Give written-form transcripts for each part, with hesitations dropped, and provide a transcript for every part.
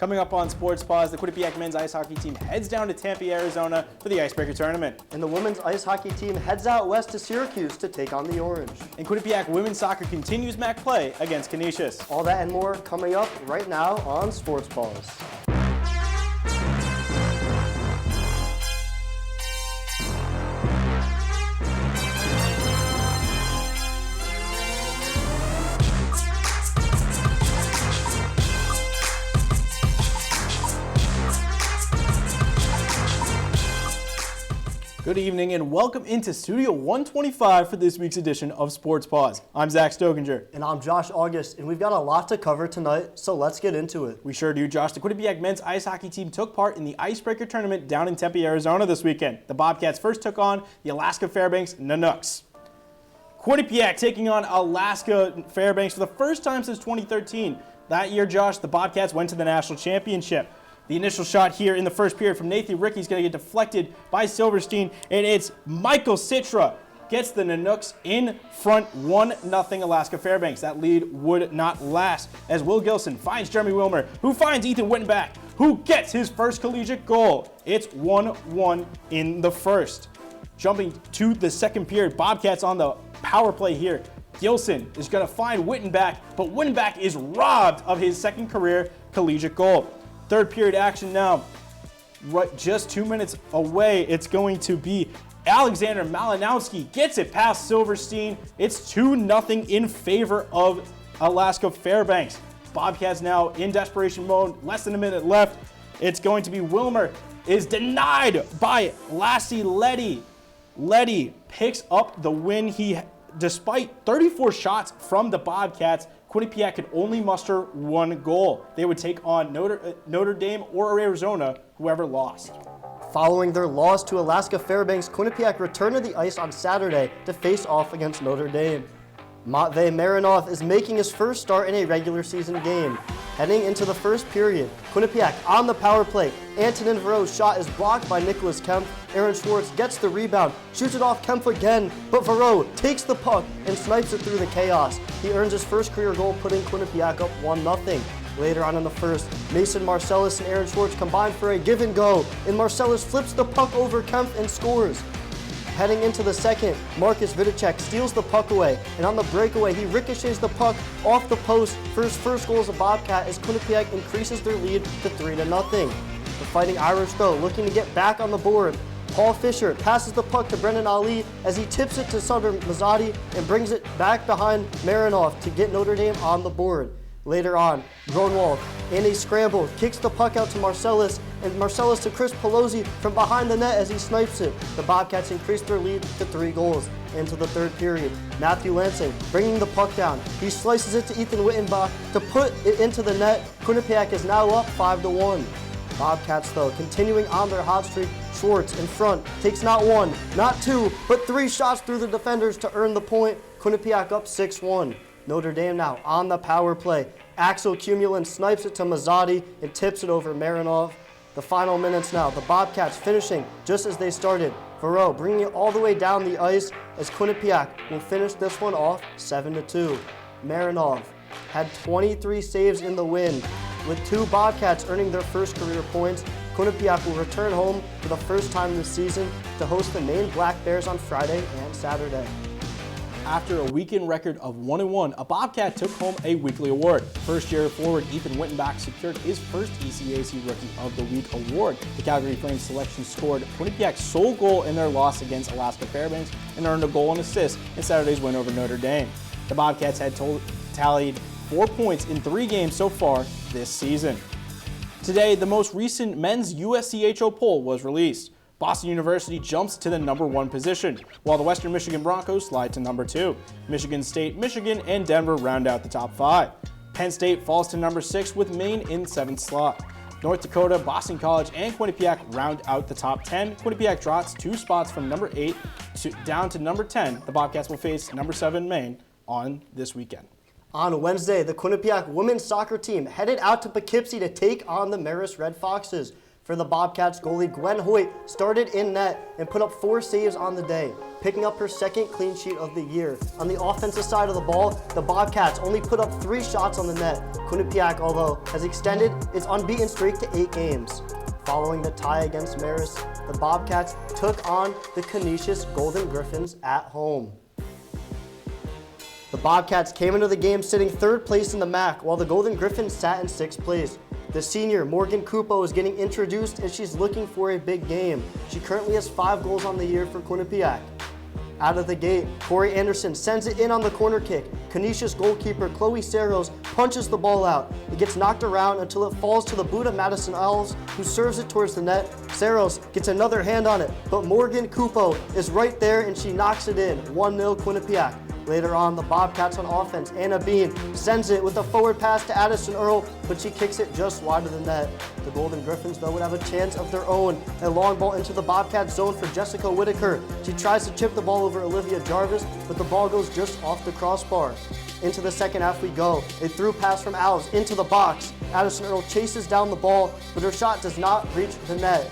Coming up on Sports Paws, the Quinnipiac men's ice hockey team heads down to Tempe, Arizona for the Icebreaker tournament. And the women's ice hockey team heads out west to Syracuse to take on the Orange. And Quinnipiac women's soccer continues MAC play against Canisius. All that and more coming up right now on Sports Paws. Good evening and welcome into Studio 125 for this week's edition of Sports Paws. I'm Zach Stokinger. And I'm Josh August, and we've got a lot to cover tonight, so let's get into it. We sure do, Josh. The Quinnipiac men's ice hockey team took part in the Icebreaker tournament down in Tempe, Arizona this weekend. The Bobcats first took on the Alaska Fairbanks Nanooks. Quinnipiac taking on Alaska Fairbanks for the first time since 2013. That year, Josh, the Bobcats went to the national championship. The initial shot here in the first period from Nathan Rickey is going to get deflected by Silverstein, and it's Michael Citra gets the Nanooks in front 1-0 Alaska Fairbanks. That lead would not last as Will Gilson finds Jeremy Wilmer, who finds Ethan Wittenbach, who gets his first collegiate goal. It's 1-1 in the first. Jumping to the second period, Bobcats on the power play here. Gilson is going to find Wittenbach, but Wittenbach is robbed of his second career collegiate goal. Third period action now, right just 2 minutes away. It's going to be Alexander Malinowski gets it past Silverstein. It's 2-0 in favor of Alaska Fairbanks. Bobcats now in desperation mode, less than a minute left. It's going to be Wilmer is denied by Lassie Letty. Letty picks up the win. Despite 34 shots from the Bobcats, Quinnipiac could only muster one goal. They would take on Notre Dame or Arizona, whoever lost. Following their loss to Alaska Fairbanks, Quinnipiac returned to the ice on Saturday to face off against Notre Dame. Matvey Marinov is making his first start in a regular season game. Heading into the first period, Quinnipiac on the power play. Antonin Vero's shot is blocked by Nicholas Kemp. Aaron Schwartz gets the rebound, shoots it off Kemp again, but Vero takes the puck and snipes it through the chaos. He earns his first career goal, putting Quinnipiac up 1-0. Later on in the first, Mason Marcellus and Aaron Schwartz combine for a give and go, and Marcellus flips the puck over Kemp and scores. Heading into the second, Marcus Vidicek steals the puck away, and on the breakaway, he ricochets the puck off the post for his first goal as a Bobcat as Quinnipiac increases their lead to 3-0. The Fighting Irish, though, looking to get back on the board. Paul Fisher passes the puck to Brendan Ali as he tips it to Sunder Mazzotti and brings it back behind Marinov to get Notre Dame on the board. Later on, Gronwald, in a scramble, kicks the puck out to Marcellus, and Marcellus to Chris Pelosi from behind the net as he snipes it. The Bobcats increase their lead to 3 goals. Into the third period, Matthew Lansing bringing the puck down. He slices it to Ethan Wittenbach to put it into the net. Quinnipiac is now up 5-1. Bobcats, though, continuing on their hot streak. Schwartz in front, takes not one, not two, but 3 shots through the defenders to earn the point. Quinnipiac up 6-1. Notre Dame now on the power play. Axel Cumulin snipes it to Mazzotti and tips it over Marinov. The final minutes now, the Bobcats finishing just as they started. Vero bringing it all the way down the ice as Quinnipiac will finish this one off 7-2. Marinov had 23 saves in the win, with 2 Bobcats earning their first career points. Quinnipiac will return home for the first time this season to host the Maine Black Bears on Friday and Saturday. After a weekend record of 1-1, a Bobcat took home a weekly award. First-year forward Ethan Wittenbach secured his first ECAC Rookie of the Week award. The Calgary Flames selection scored Quinnipiac's sole goal in their loss against Alaska Fairbanks and earned a goal and assist in Saturday's win over Notre Dame. The Bobcats had tallied 4 points in 3 games so far this season. Today, the most recent men's USCHO poll was released. Boston University jumps to the #1 position, while the Western Michigan Broncos slide to #2. Michigan State, Michigan, and Denver round out the top 5. Penn State falls to #6 with Maine in 7th slot. North Dakota, Boston College, and Quinnipiac round out the top 10. Quinnipiac drops 2 spots from #8 down to #10. The Bobcats will face #7 Maine on this weekend. On Wednesday, the Quinnipiac women's soccer team headed out to Poughkeepsie to take on the Marist Red Foxes. For the Bobcats, goalie Gwen Hoyt started in net and put up 4 saves on the day, picking up her second clean sheet of the year. On the offensive side of the ball, the Bobcats only put up 3 shots on the net. Quinnipiac, although, has extended its unbeaten streak to 8 games. Following the tie against Marist, the Bobcats took on the Canisius Golden Griffins at home. The Bobcats came into the game sitting 3rd place in the MAC, while the Golden Griffins sat in 6th place. The senior, Morgan Kupo, is getting introduced and she's looking for a big game. She currently has 5 goals on the year for Quinnipiac. Out of the gate, Corey Anderson sends it in on the corner kick. Canisius goalkeeper Chloe Saros punches the ball out. It gets knocked around until it falls to the boot of Madison Elves, who serves it towards the net. Saros gets another hand on it, but Morgan Kupo is right there and she knocks it in. 1-0 Quinnipiac. Later on, the Bobcats on offense, Anna Bean sends it with a forward pass to Addison Earl, but she kicks it just wide of the net. The Golden Griffins, though, would have a chance of their own. A long ball into the Bobcats zone for Jessica Whitaker. She tries to chip the ball over Olivia Jarvis, but the ball goes just off the crossbar. Into the second half we go. A through pass from Alves into the box. Addison Earl chases down the ball, but her shot does not reach the net.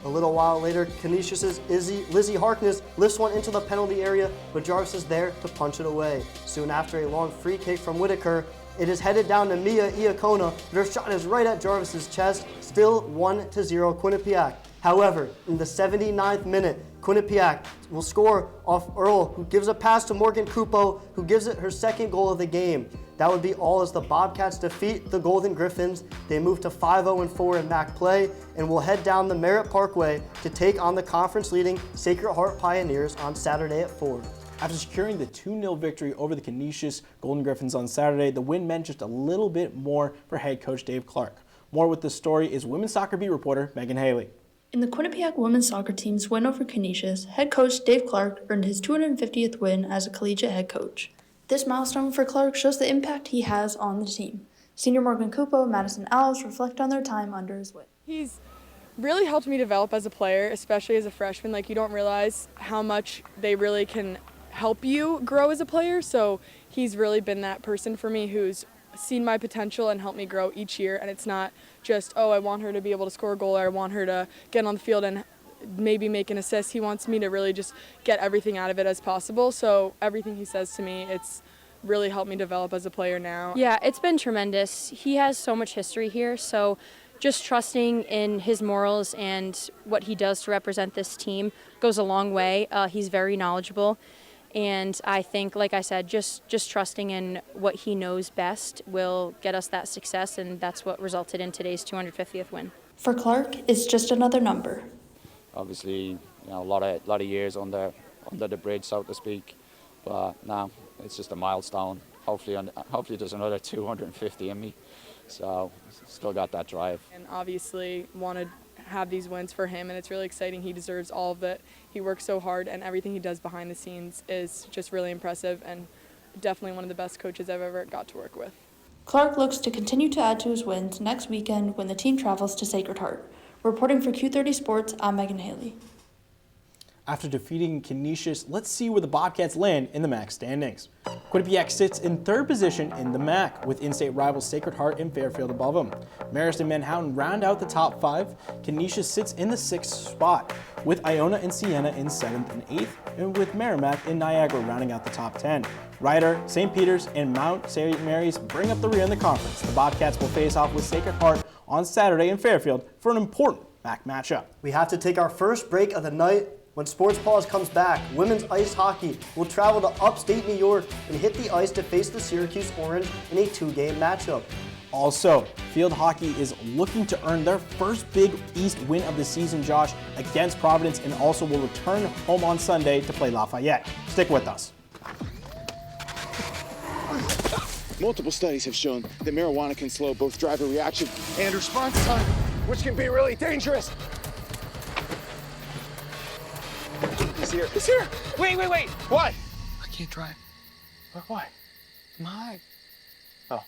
A little while later, Canisius' Lizzie Harkness lifts one into the penalty area, but Jarvis is there to punch it away. Soon after a long free kick from Whitaker, it is headed down to Mia Iacona, but her shot is right at Jarvis' chest, still 1-0 Quinnipiac. However, in the 79th minute, Quinnipiac will score off Earl, who gives a pass to Morgan Kupo, who gives it her second goal of the game. That would be all as the Bobcats defeat the Golden Griffins. They move to 5-0-4 in MAC play and will head down the Merritt Parkway to take on the conference-leading Sacred Heart Pioneers on Saturday at 4. After securing the 2-0 victory over the Canisius Golden Griffins on Saturday, the win meant just a little bit more for head coach Dave Clark. More with this story is women's soccer beat reporter Megan Haley. In the Quinnipiac women's soccer team's win over Canisius, head coach Dave Clark earned his 250th win as a collegiate head coach. This milestone for Clark shows the impact he has on the team. Senior Morgan Kupo and Madison Alves reflect on their time under his wing. He's really helped me develop as a player, especially as a freshman. Like, you don't realize how much they really can help you grow as a player. So he's really been that person for me who's seen my potential and helped me grow each year. And it's not just, oh, I want her to be able to score a goal, or I want her to get on the field and maybe make an assist. He wants me to really just get everything out of it as possible. So everything he says to me, it's really helped me develop as a player now. Yeah, it's been tremendous. He has so much history here, so just trusting in his morals and what he does to represent this team goes a long way. He's very knowledgeable, and I think, like I said, just trusting in what he knows best will get us that success, and that's what resulted in today's 250th win. For Clark, it's just another number. Obviously, a lot of years under the bridge, so to speak. But now it's just a milestone. Hopefully there's another 250 in me. So still got that drive. And obviously want to have these wins for him, and it's really exciting. He deserves all of it. He works so hard, and everything he does behind the scenes is just really impressive, and definitely one of the best coaches I've ever got to work with. Clark looks to continue to add to his wins next weekend when the team travels to Sacred Heart. Reporting for Q30 Sports, I'm Megan Haley. After defeating Canisius, let's see where the Bobcats land in the MAC standings. Quinnipiac sits in 3rd position in the MAC, with in-state rivals Sacred Heart and Fairfield above them. Marist and Manhattan round out the top 5. Canisius sits in the 6th spot, with Iona and Siena in 7th and 8th, and with Merrimack and Niagara rounding out the top 10. Ryder, St. Peter's, and Mount St. Mary's bring up the rear in the conference. The Bobcats will face off with Sacred Heart on Saturday in Fairfield for an important MAC matchup. We have to take our first break of the night. When Sports Paws comes back, women's ice hockey will travel to upstate New York and hit the ice to face the Syracuse Orange in a 2-game matchup. Also, field hockey is looking to earn their first Big East win of the season, Josh, against Providence, and also will return home on Sunday to play Lafayette. Stick with us. Multiple studies have shown that marijuana can slow both driver reaction and response time, which can be really dangerous. He's here. He's here. Wait. What? I can't drive. Why? I'm high. Oh.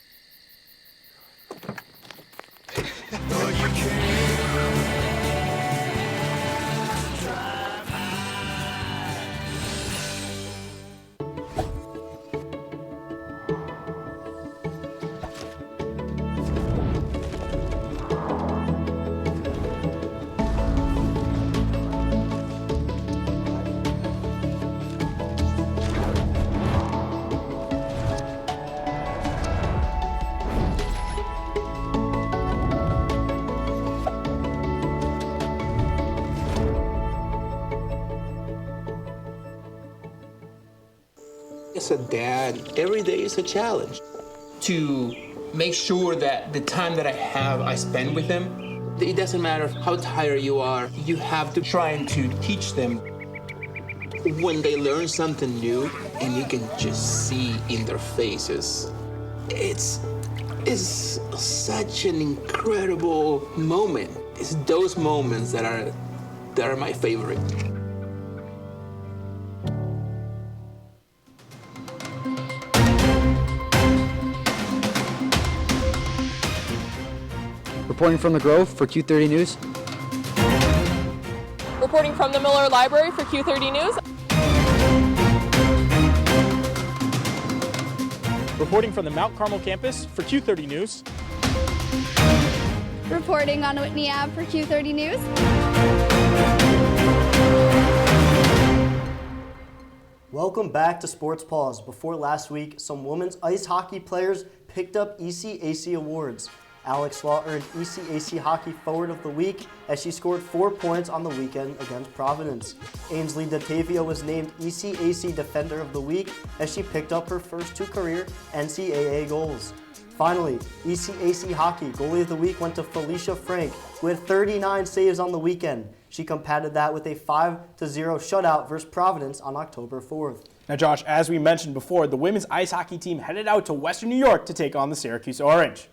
As a dad, every day is a challenge. To make sure that the time that I have, I spend with them. It doesn't matter how tired you are, You have to try and to teach them. when they learn something new and you can just see in their faces. It's such an incredible moment. It's those moments that are my favorite. Reporting from the Grove for Q30 News. Reporting from the Miller Library for Q30 News. Reporting from the Mount Carmel campus for Q30 News. Reporting on Whitney Ave for Q30 News. Welcome back to Sports Paws. Before last week, some women's ice hockey players picked up ECAC awards. Alex Law earned ECAC Hockey Forward of the Week as she scored 4 points on the weekend against Providence. Ainsley DeTavio was named ECAC Defender of the Week as she picked up her first 2 career NCAA goals. Finally, ECAC Hockey Goalie of the Week went to Felicia Frank, who had 39 saves on the weekend. She compounded that with a 5-0 shutout versus Providence on October 4th. Now, Josh, as we mentioned before, the women's ice hockey team headed out to Western New York to take on the Syracuse Orange.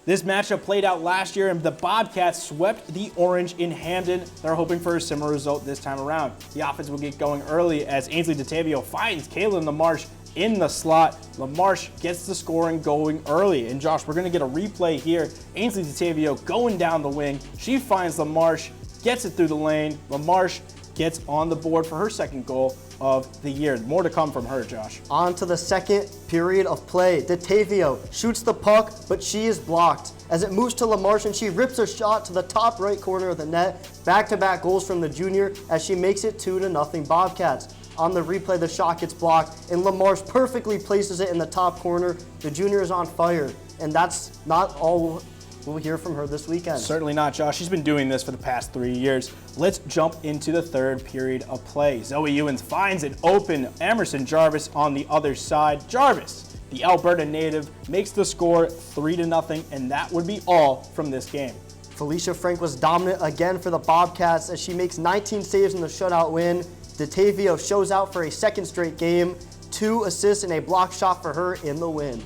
This matchup played out last year, and the Bobcats swept the Orange in Hamden. They're hoping for a similar result this time around. The offense will get going early as Ainsley DeTavio finds Kaylin LaMarche in the slot. LaMarche gets the scoring going early. And Josh, we're going to get a replay here. Ainsley DeTavio going down the wing. She finds LaMarche, gets it through the lane. LaMarche gets on the board for her second goal of the year. More to come from her, Josh. On to the second period of play. DeTavio shoots the puck, but she is blocked. As it moves to LaMarche and she rips a shot to the top right corner of the net. Back-to-back goals from the junior as she makes it 2-0 Bobcats. On the replay, the shot gets blocked, and LaMarche perfectly places it in the top corner. The junior is on fire, and that's not all we'll hear from her this weekend. Certainly not, Josh. She's been doing this for the past 3 years. Let's jump into the third period of play. Zoe Ewens finds an open Emerson Jarvis on the other side. Jarvis, the Alberta native, makes the score 3-0, and that would be all from this game. Felicia Frank was dominant again for the Bobcats as she makes 19 saves in the shutout win. DeTavio shows out for a second straight game, 2 assists and a block shot for her in the win.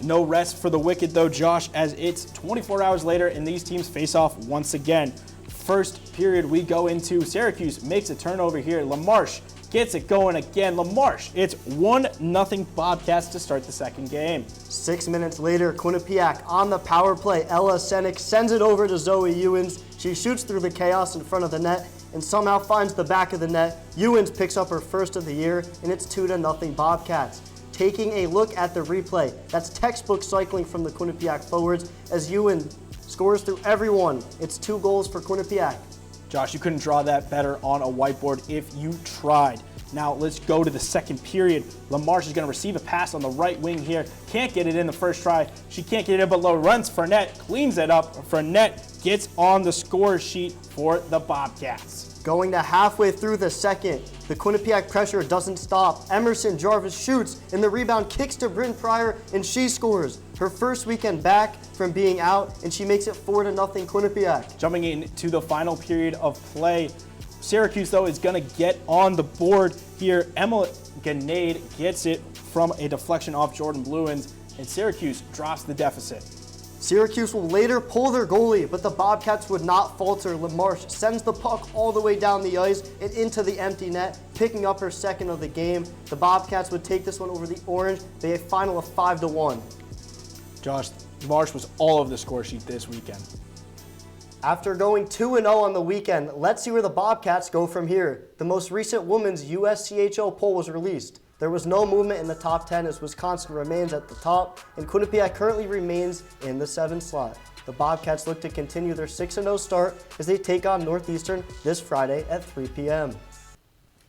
No rest for the Wicked though, Josh, as it's 24 hours later and these teams face off once again. First period we go into, Syracuse makes a turnover here. LaMarche gets it going again. LaMarche, it's 1-0 Bobcats to start the second game. 6 minutes later, Quinnipiac on the power play. Ella Senek sends it over to Zoe Ewens. She shoots through the chaos in front of the net and somehow finds the back of the net. Ewens picks up her first of the year, and it's 2-0 Bobcats. Taking a look at the replay, that's textbook cycling from the Quinnipiac forwards as Ewens scores through everyone. It's 2 goals for Quinnipiac. Josh, you couldn't draw that better on a whiteboard if you tried. Now let's go to the second period. LaMarche is going to receive a pass on the right wing here. Can't get it in the first try. She can't get it in, but runs Fournette, cleans it up. Fournette gets on the score sheet for the Bobcats. Going to halfway through the second, the Quinnipiac pressure doesn't stop. Emerson Jarvis shoots, and the rebound kicks to Bryn Pryor, and she scores. Her first weekend back from being out, and she makes it 4-0 Quinnipiac. Jumping into the final period of play, Syracuse, though, is going to get on the board here. Emma Ganade gets it from a deflection off Jordan Bluins, and Syracuse drops the deficit. Syracuse will later pull their goalie, but the Bobcats would not falter. LaMarche sends the puck all the way down the ice and into the empty net, picking up her second of the game. The Bobcats would take this one over the Orange. They have a final of 5-1. Josh, LaMarche was all over the score sheet this weekend. After going 2-0 on the weekend, let's see where the Bobcats go from here. The most recent women's USCHO poll was released. There was no movement in the top 10 as Wisconsin remains at the top, and Quinnipiac currently remains in the 7th slot. The Bobcats look to continue their 6-0 start as they take on Northeastern this Friday at 3 p.m.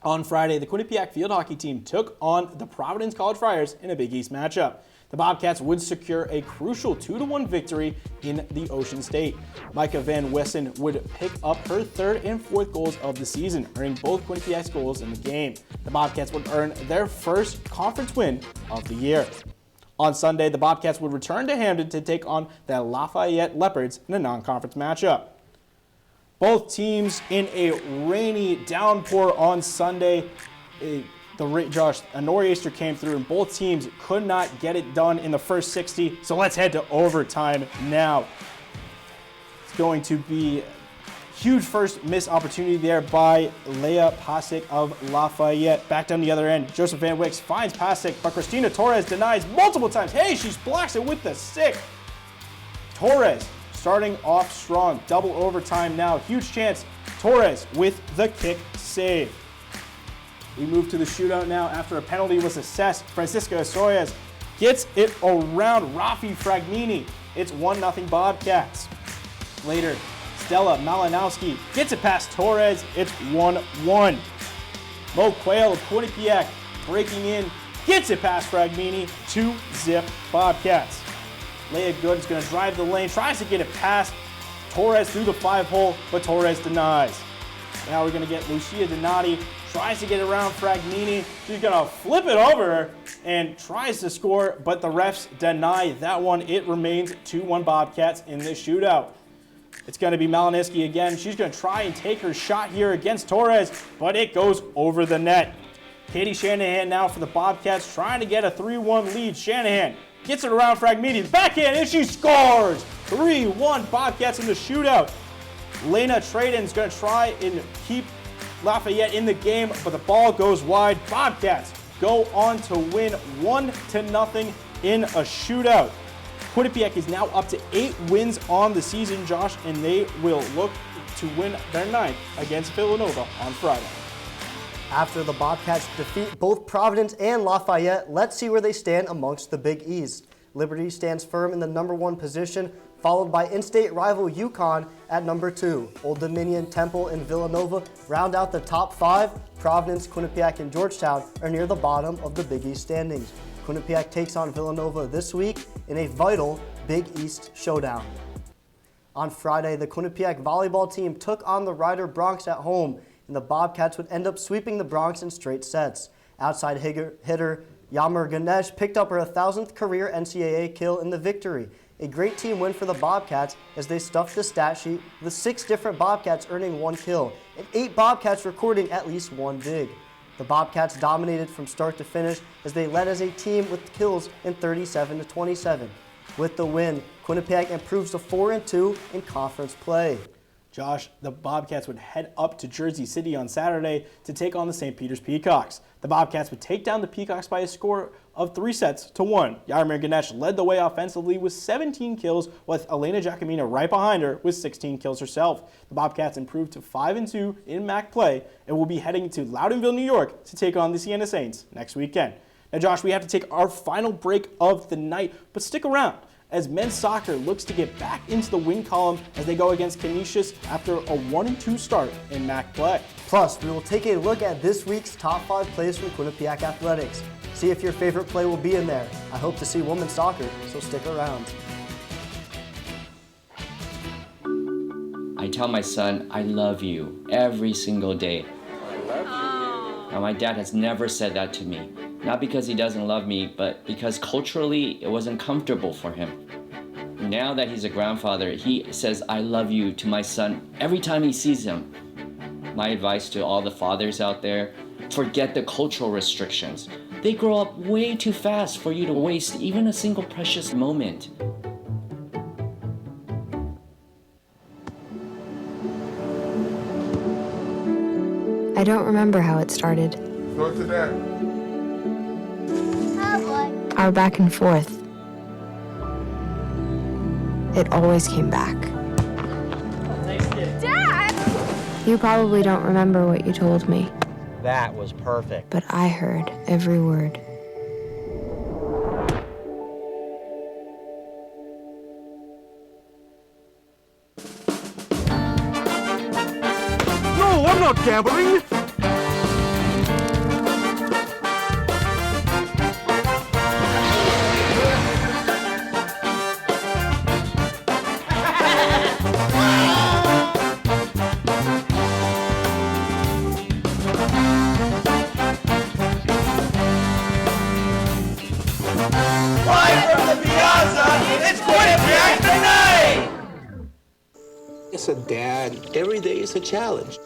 On Friday, the Quinnipiac field hockey team took on the Providence College Friars in a Big East matchup. the Bobcats would secure a crucial 2-1 victory in the Ocean State. Micah Van Wessen would pick up her third and fourth goals of the season, earning both Quinnipiac's goals in the game. The Bobcats would earn their first conference win of the year. On Sunday, the Bobcats would return to Hamden to take on the Lafayette Leopards in a non-conference matchup. Both teams in a rainy downpour on Sunday. A nor'easter came through and both teams could not get it done in the first 60. So let's head to overtime now. It's going to be huge first miss opportunity there by Leah Pasic of Lafayette. Back down the other end, Joseph Van Wicks finds Pasic, but Christina Torres denies multiple times. Hey, she blocks it with the stick. Torres starting off strong, double overtime now. Huge chance, Torres with the kick save. We move to the shootout now after a penalty was assessed. Francisca Soyas gets it around Rafi Fragnini. It's 1-0 Bobcats. Later, Stella Malinowski gets it past Torres. It's 1-1. Mo Quayle of Quinnipiac breaking in, gets it past Fragnini. 2-0 Bobcats. Leah Good is going to drive the lane, tries to get it past Torres through the 5-hole, but Torres denies. Now we're going to get Lucia Donati, tries to get around Fragnini. She's going to flip it over and tries to score, but the refs deny that one. It remains 2-1 Bobcats in this shootout. It's going to be Maliniski again. She's going to try and take her shot here against Torres, but it goes over the net. Katie Shanahan now for the Bobcats, trying to get a 3-1 lead. Shanahan gets it around Fragnini, backhand, and she scores! 3-1 Bobcats in the shootout. Lena Traden's going to try and keep Lafayette in the game, but the ball goes wide. Bobcats go on to win 1-0 in a shootout. Quinnipiac is now up to 8 wins on the season, Josh, and they will look to win their 9th against Villanova on Friday. After the Bobcats defeat both Providence and Lafayette, let's see where they stand amongst the Big East. Liberty stands firm in the number 1 position, followed by in-state rival UConn at number 2. Old Dominion, Temple, and Villanova round out the top 5. Providence, Quinnipiac, and Georgetown are near the bottom of the Big East standings. Quinnipiac takes on Villanova this week in a vital Big East showdown. On Friday, the Quinnipiac volleyball team took on the Rider Bronx at home, and the Bobcats would end up sweeping the Bronx in straight sets. Outside hitter Yamar Ganesh picked up her 1,000th career NCAA kill in the victory. A great team win for the Bobcats as they stuffed the stat sheet with 6 different Bobcats earning 1 kill and 8 Bobcats recording at least 1 dig. The Bobcats dominated from start to finish as they led as a team with kills in 37-27. With the win, Quinnipiac improves to 4-2 in conference play. Josh, the Bobcats would head up to Jersey City on Saturday to take on the St. Peter's Peacocks. The Bobcats would take down the Peacocks by a score of 3-1. Yarmir Ganesh led the way offensively with 17 kills, with Elena Giacomino right behind her with 16 kills herself. The Bobcats improved to 5-2 in MAC play and will be heading to Loudonville, New York to take on the Siena Saints next weekend. Now, Josh, we have to take our final break of the night, but stick around as men's soccer looks to get back into the win column as they go against Canisius after a 1-2 start in MAC play. Plus, we will take a look at this week's top 5 plays from Quinnipiac Athletics. See if your favorite play will be in there. I hope to see women's soccer, so stick around. I tell my son, I love you every single day. I love you. Now, my dad has never said that to me. Not because he doesn't love me, but because culturally it wasn't comfortable for him. Now that he's a grandfather, he says, I love you to my son every time he sees him. My advice to all the fathers out there, forget the cultural restrictions. They grow up way too fast for you to waste even a single precious moment. I don't remember how it started. Go to that. Our back and forth. It always came back. Dad! You probably don't remember what you told me, That was perfect. but I heard every word. No, I'm not gambling! As a dad, every day is a challenge.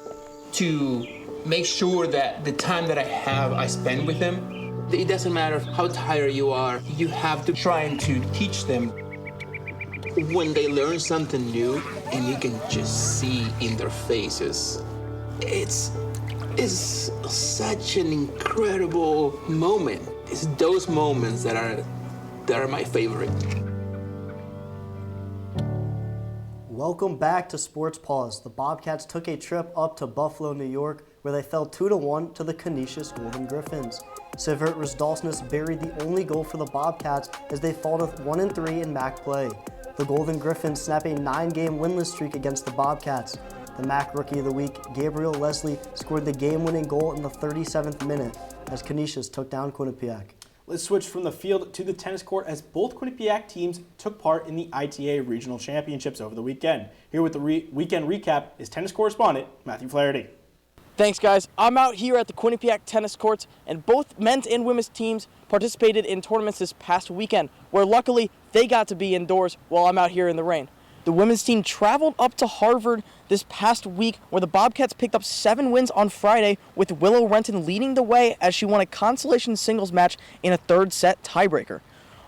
To make sure that the time that I have, I spend with them. It doesn't matter how tired you are, you have to try and to teach them. When they learn something new and you can just see in their faces, it's such an incredible moment. It's those moments that are my favorite. Welcome back to Sports Paws. The Bobcats took a trip up to Buffalo, New York, where they fell 2-1 to the Canisius Golden Griffins. Sivert Rosdalsness buried the only goal for the Bobcats as they fall to 1-3 in MAC play. The Golden Griffins snap a 9-game winless streak against the Bobcats. The MAC Rookie of the Week, Gabriel Leslie, scored the game-winning goal in the 37th minute as Canisius took down Quinnipiac. Let's switch from the field to the tennis court as both Quinnipiac teams took part in the ITA Regional Championships over the weekend. Here with the weekend recap is tennis correspondent Matthew Flaherty. Thanks, guys. I'm out here at the Quinnipiac tennis courts, and both men's and women's teams participated in tournaments this past weekend, where luckily they got to be indoors while I'm out here in the rain. The women's team traveled up to Harvard this past week, where the Bobcats picked up 7 wins on Friday, with Willow Renton leading the way as she won a consolation singles match in a third-set tiebreaker.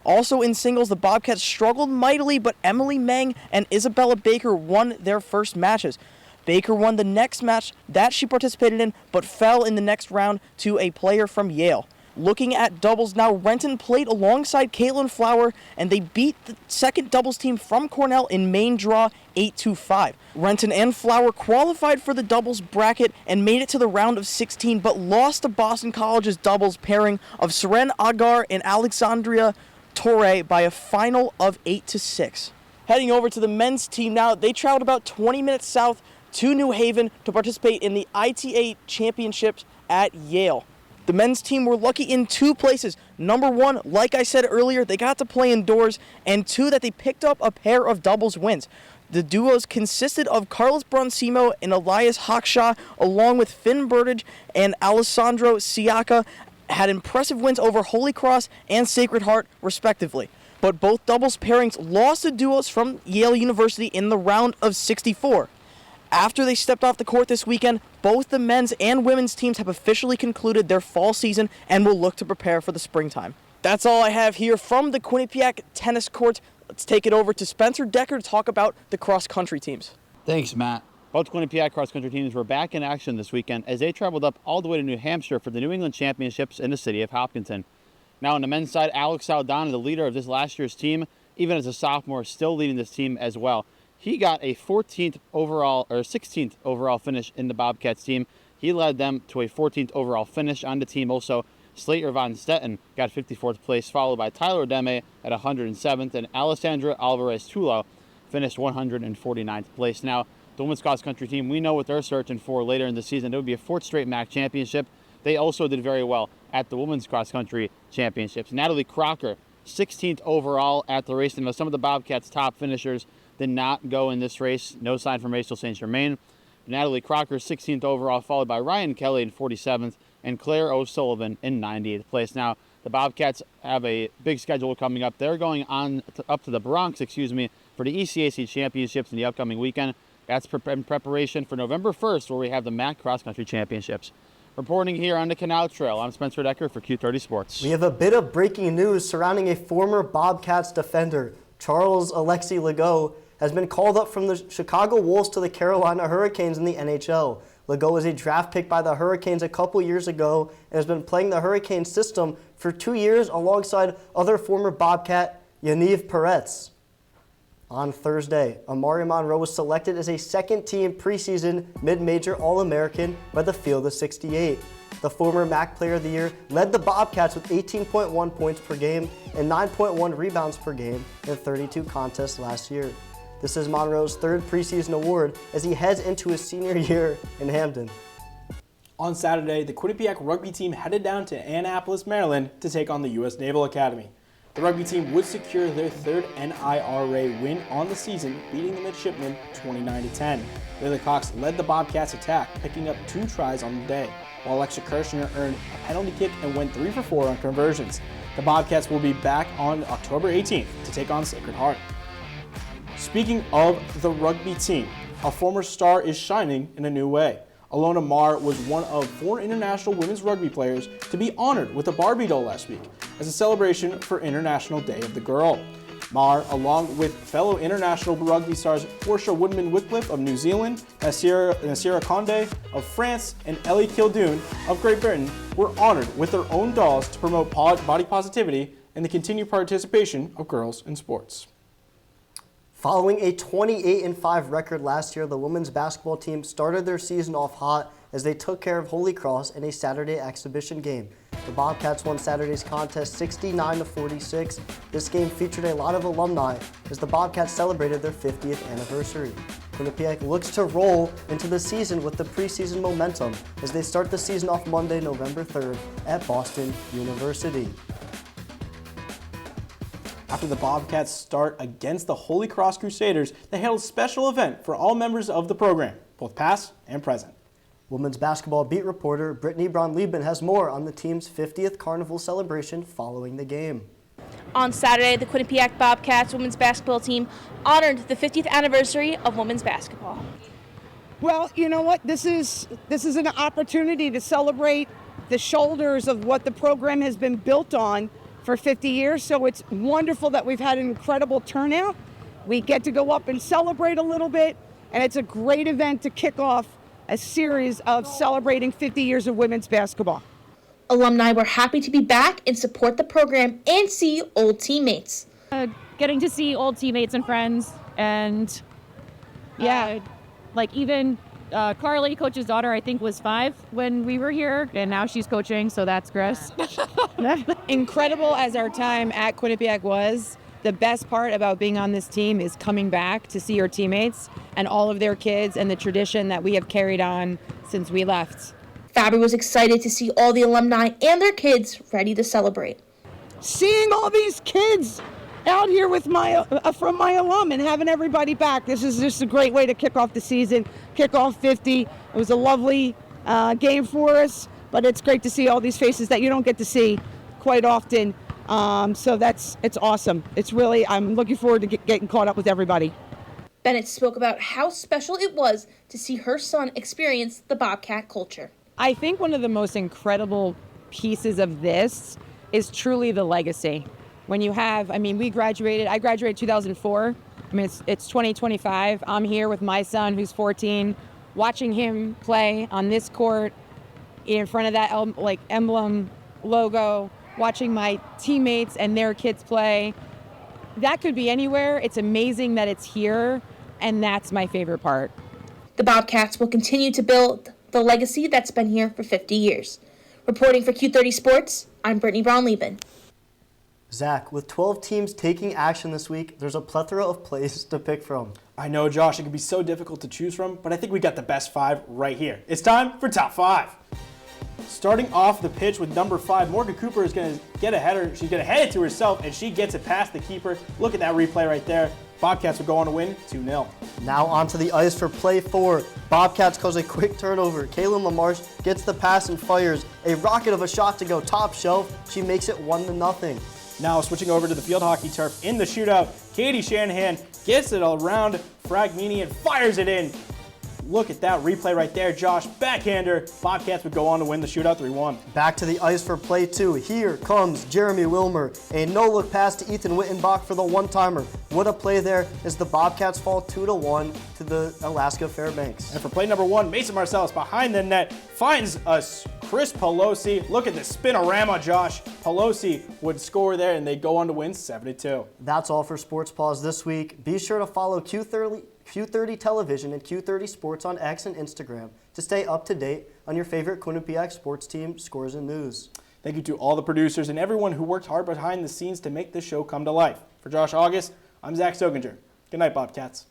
Also in singles, the Bobcats struggled mightily, but Emily Meng and Isabella Baker won their first matches. Baker won the next match that she participated in, but fell in the next round to a player from Yale. Looking at doubles now, Renton played alongside Caitlin Flower, and they beat the second doubles team from Cornell in main draw 8-5. Renton and Flower qualified for the doubles bracket and made it to the round of 16, but lost to Boston College's doubles pairing of Seren Agar and Alexandria Torre by a final of 8-6. Heading over to the men's team now, they traveled about 20 minutes south to New Haven to participate in the ITA Championships at Yale. The men's team were lucky in 2 places. Number 1, like I said earlier, they got to play indoors, and 2, that they picked up a pair of doubles wins. The duos consisted of Carlos Broncimo and Elias Hawkshaw, along with Finn Burdage and Alessandro Siaka, had impressive wins over Holy Cross and Sacred Heart, respectively. But both doubles pairings lost to duos from Yale University in the round of 64. After they stepped off the court this weekend, both the men's and women's teams have officially concluded their fall season and will look to prepare for the springtime. That's all I have here from the Quinnipiac tennis court. Let's take it over to Spencer Decker to talk about the cross-country teams. Thanks, Matt. Both Quinnipiac cross-country teams were back in action this weekend as they traveled up all the way to New Hampshire for the New England Championships in the city of Hopkinton. Now on the men's side, Alex Saldana, the leader of this last year's team, even as a sophomore, is still leading this team as well. He got a 16th overall finish in the Bobcats team. He led them to a 14th overall finish on the team. Also, Slater Von Stetten got 54th place, followed by Tyler Deme at 107th, and Alessandra Alvarez-Tulo finished 149th place. Now, the women's cross-country team, we know what they're searching for later in the season. It would be a 4th straight MAC championship. They also did very well at the women's cross-country championships. Natalie Crocker, 16th overall at the race. And some of the Bobcats' top finishers did not go in this race. No sign from Rachel St. Germain. Natalie Crocker, 16th overall, followed by Ryan Kelly in 47th and Claire O'Sullivan in 98th place. Now, the Bobcats have a big schedule coming up. They're going up to the Bronx, for the ECAC Championships in the upcoming weekend. That's in preparation for November 1st, where we have the MAC Cross Country Championships. Reporting here on the Canal Trail, I'm Spencer Decker for Q30 Sports. We have a bit of breaking news surrounding a former Bobcats defender. Charles Alexis Legault has been called up from the Chicago Wolves to the Carolina Hurricanes in the NHL. Legault was a draft pick by the Hurricanes a couple years ago and has been playing the Hurricane system for 2 years alongside other former Bobcat Yaniv Peretz. On Thursday, Amari Monroe was selected as a second-team preseason mid-major All-American by the Field of 68. The former MAC Player of the Year led the Bobcats with 18.1 points per game and 9.1 rebounds per game in 32 contests last year. This is Monroe's 3rd preseason award as he heads into his senior year in Hamden. On Saturday, the Quinnipiac rugby team headed down to Annapolis, Maryland to take on the U.S. Naval Academy. The rugby team would secure their 3rd NIRA win on the season, beating the Midshipmen 29-10. Layla Cox led the Bobcats' attack, picking up 2 tries on the day, while Alexa Kirshner earned a penalty kick and went 3 for 4 on conversions. The Bobcats will be back on October 18th to take on Sacred Heart. Speaking of the rugby team, a former star is shining in a new way. Alona Marr was one of 4 international women's rugby players to be honored with a Barbie doll last week as a celebration for International Day of the Girl. Marr, along with fellow international rugby stars Portia Woodman-Wycliffe of New Zealand, Nasira Conde of France, and Ellie Kildoon of Great Britain, were honored with their own dolls to promote body positivity and the continued participation of girls in sports. Following a 28-5 record last year, the women's basketball team started their season off hot as they took care of Holy Cross in a Saturday exhibition game. The Bobcats won Saturday's contest 69-46. This game featured a lot of alumni as the Bobcats celebrated their 50th anniversary. Quinnipiac looks to roll into the season with the preseason momentum as they start the season off Monday, November 3rd at Boston University. After the Bobcats start against the Holy Cross Crusaders, they held a special event for all members of the program, both past and present. Women's basketball beat reporter Brittany Braun-Lieben has more on the team's 50th Carnival celebration following the game. On Saturday, the Quinnipiac Bobcats women's basketball team honored the 50th anniversary of women's basketball. Well, you know what? This is an opportunity to celebrate the shoulders of what the program has been built on for 50 years, so it's wonderful that we've had an incredible turnout. We get to go up and celebrate a little bit, and it's a great event to kick off a series of celebrating 50 years of women's basketball. Alumni were happy to be back and support the program and see old teammates. Getting to see old teammates and friends, and like even Carly, coach's daughter, I think was 5 when we were here, and now she's coaching, so that's Chris. Incredible as our time at Quinnipiac was, the best part about being on this team is coming back to see your teammates and all of their kids and the tradition that we have carried on since we left. Fabbri was excited to see all the alumni and their kids ready to celebrate. Seeing all these kids out here with from my alum and having everybody back, this is just a great way to kick off the season, kick off 50. It was a lovely game for us, but it's great to see all these faces that you don't get to see quite often. So it's awesome. It's really, I'm looking forward to getting caught up with everybody. Bennett spoke about how special it was to see her son experience the Bobcat culture. I think one of the most incredible pieces of this is truly the legacy. When you have, I graduated 2004. It's 2025. I'm here with my son who's 14, watching him play on this court in front of that emblem logo, watching my teammates and their kids play. That could be anywhere. It's amazing that it's here, and that's my favorite part. The Bobcats will continue to build the legacy that's been here for 50 years. Reporting for Q30 Sports, I'm Brittany Braun-Lieben. Zach, with 12 teams taking action this week, there's a plethora of plays to pick from. I know, Josh, it can be so difficult to choose from, but I think we got the best 5 right here. It's time for Top 5. Starting off the pitch with number 5, Morgan Cooper is going to get a header. She's going to head it to herself, and she gets it past the keeper. Look at that replay right there. Bobcats will go on to win 2-0. Now onto the ice for play 4. Bobcats cause a quick turnover. Kaylin LaMarche gets the pass and fires a rocket of a shot to go top shelf. She makes it 1-0. Now switching over to the field hockey turf in the shootout, Katie Shanahan gets it around Fragmini and fires it in. Look at that replay right there, Josh. Backhander. Bobcats would go on to win the shootout 3-1. Back to the ice for play 2. Here comes Jeremy Wilmer. A no-look pass to Ethan Wittenbach for the one-timer. What a play there as the Bobcats fall 2-1 to the Alaska Fairbanks. And for play number 1, Mason Marcellus behind the net finds us Chris Pelosi. Look at the spinorama, Josh. Pelosi would score there, and they go on to win 7-2. That's all for Sports Paws this week. Be sure to follow Q30 Television and Q30 Sports on X and Instagram to stay up to date on your favorite Quinnipiac sports team scores and news. Thank you to all the producers and everyone who worked hard behind the scenes to make this show come to life. For Josh August, I'm Zach Soginger. Good night, Bobcats.